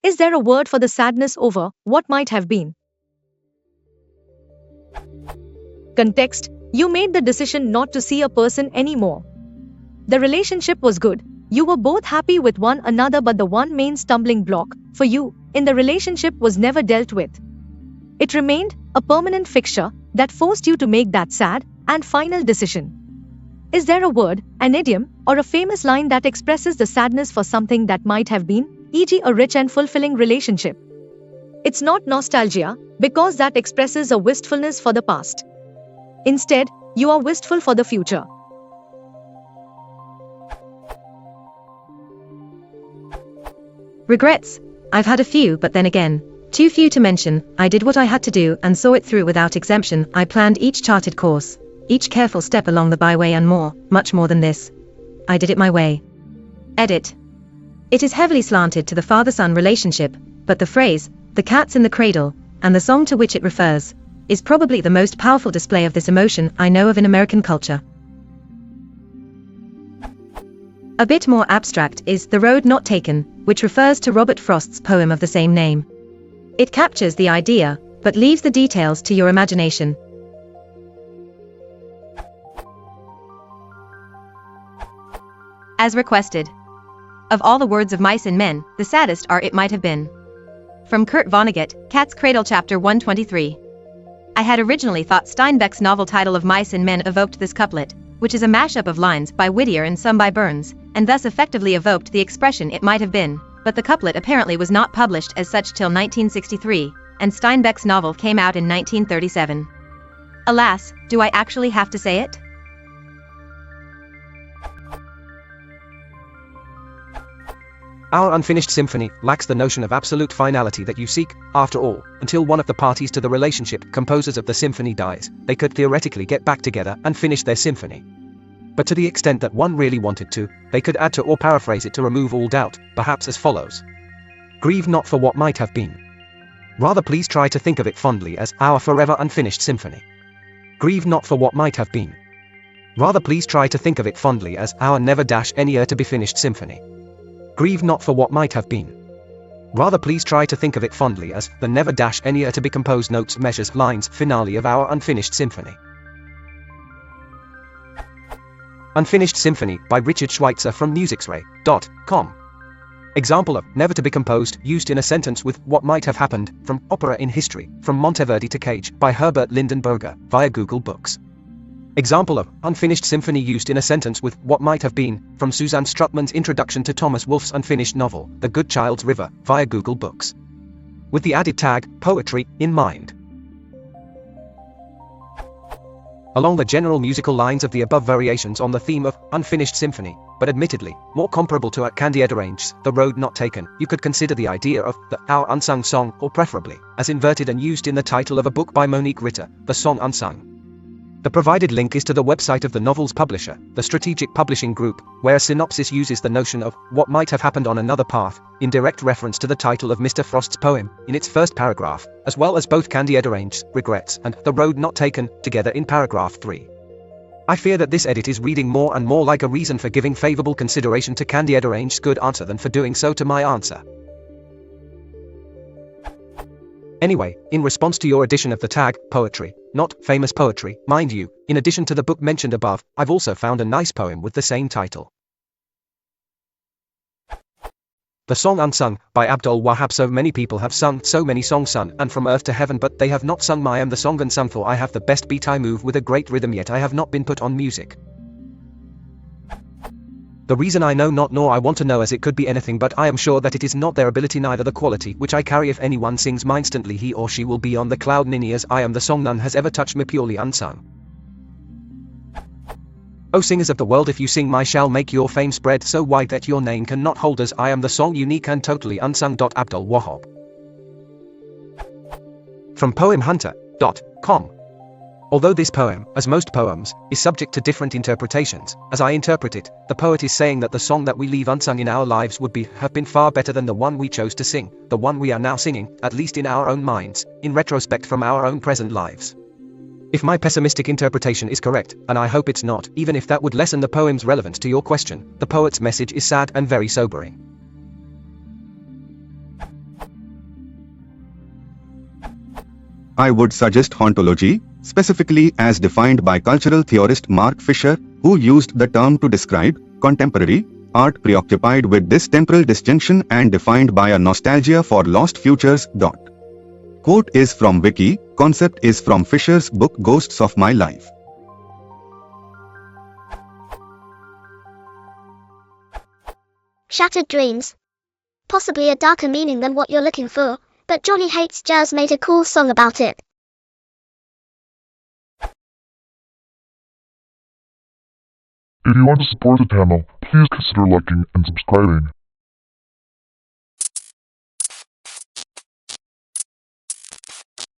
Is there a word for the sadness over what might have been? Context: you made the decision not to see a person anymore. The relationship was good. You were both happy with one another, but the one main stumbling block for you in the relationship was never dealt with. It remained a permanent fixture that forced you to make that sad and final decision. Is there a word, an idiom, or a famous line that expresses the sadness for something that might have been, e.g., a rich and fulfilling relationship? It's not nostalgia, because that expresses a wistfulness for the past. Instead, you are wistful for the future. Regrets? I've had a few, but then again, too few to mention. I did what I had to do and saw it through without exemption. I planned each charted course, each careful step along the byway, and more, much more than this. I did it my way. Edit. It is heavily slanted to the father-son relationship, but the phrase, "the cat's in the cradle," and the song to which it refers, is probably the most powerful display of this emotion I know of in American culture. A bit more abstract is "The Road Not Taken," which refers to Robert Frost's poem of the same name. It captures the idea, but leaves the details to your imagination. As requested. Of all the words of mice and men, the saddest are "it might have been." From Kurt Vonnegut, Cat's Cradle, Chapter 123. I had originally thought Steinbeck's novel title of Mice and Men evoked this couplet, which is a mashup of lines by Whittier and some by Burns, and thus effectively evoked the expression "it might have been," but the couplet apparently was not published as such till 1963, and Steinbeck's novel came out in 1937. Alas, do I actually have to say it? Our unfinished symphony lacks the notion of absolute finality that you seek. After all, until one of the parties to the relationship, composers of the symphony, dies, they could theoretically get back together and finish their symphony. But to the extent that one really wanted to, they could add to or paraphrase it to remove all doubt, perhaps as follows. Grieve not for what might have been. Rather please try to think of it fondly as our forever unfinished symphony. Grieve not for what might have been. Rather please try to think of it fondly as our never-any to be finished symphony. Grieve not for what might have been. Rather please try to think of it fondly as the never-any to be composed notes, measures, lines, finale of our unfinished symphony. Unfinished Symphony by Richard Schweitzer from MusicsRay.com. Example of never to be composed used in a sentence with what might have happened from Opera in History from Monteverdi to Cage by Herbert Lindenberger via Google Books. Example of unfinished symphony used in a sentence with what might have been from Suzanne Struttman's introduction to Thomas Wolfe's unfinished novel The Good Child's River via Google Books. With the added tag poetry in mind. Along the general musical lines of the above variations on the theme of unfinished symphony, but admittedly more comparable to a Candied Range's The Road Not Taken, you could consider the idea of the Our Unsung Song, or preferably as inverted and used in the title of a book by Monique Ritter, The Song Unsung. The provided link is to the website of the novel's publisher, the Strategic Publishing Group, where a synopsis uses the notion of what might have happened on another path, in direct reference to the title of Mr. Frost's poem, in its first paragraph, as well as both Candied Range's Regrets and The Road Not Taken, together in paragraph 3. I fear that this edit is reading more and more like a reason for giving favorable consideration to Candied Range's good answer than for doing so to my answer. Anyway, in response to your addition of the tag, poetry, not famous poetry, mind you, in addition to the book mentioned above, I've also found a nice poem with the same title. The Song Unsung, by Abdul Wahab. So many people have sung so many songs sung and from earth to heaven, but they have not sung my am the song unsung, for I have the best beat, I move with a great rhythm, yet I have not been put on music. The reason I know not nor I want to know, as it could be anything, but I am sure that it is not their ability neither the quality which I carry. If anyone sings mine instantly he or she will be on the cloud ninny, as I am the song none has ever touched me purely unsung. O singers of the world, if you sing my shall make your fame spread so wide that your name cannot hold, as I am the song unique and totally unsung. Abdul Wahab. From poemhunter.com. Although this poem, as most poems, is subject to different interpretations, as I interpret it, the poet is saying that the song that we leave unsung in our lives would have been far better than the one we chose to sing, the one we are now singing, at least in our own minds, in retrospect from our own present lives. If my pessimistic interpretation is correct, and I hope it's not, even if that would lessen the poem's relevance to your question, the poet's message is sad and very sobering. I would suggest hauntology, specifically as defined by cultural theorist Mark Fisher, who used the term to describe contemporary art preoccupied with this temporal disjunction and defined by a nostalgia for lost futures. Quote is from Wiki, concept is from Fisher's book Ghosts of My Life. Shattered dreams. Possibly a darker meaning than what you're looking for, but Johnny Hates Jazz made a cool song about it. If you want to support the channel, please consider liking and subscribing.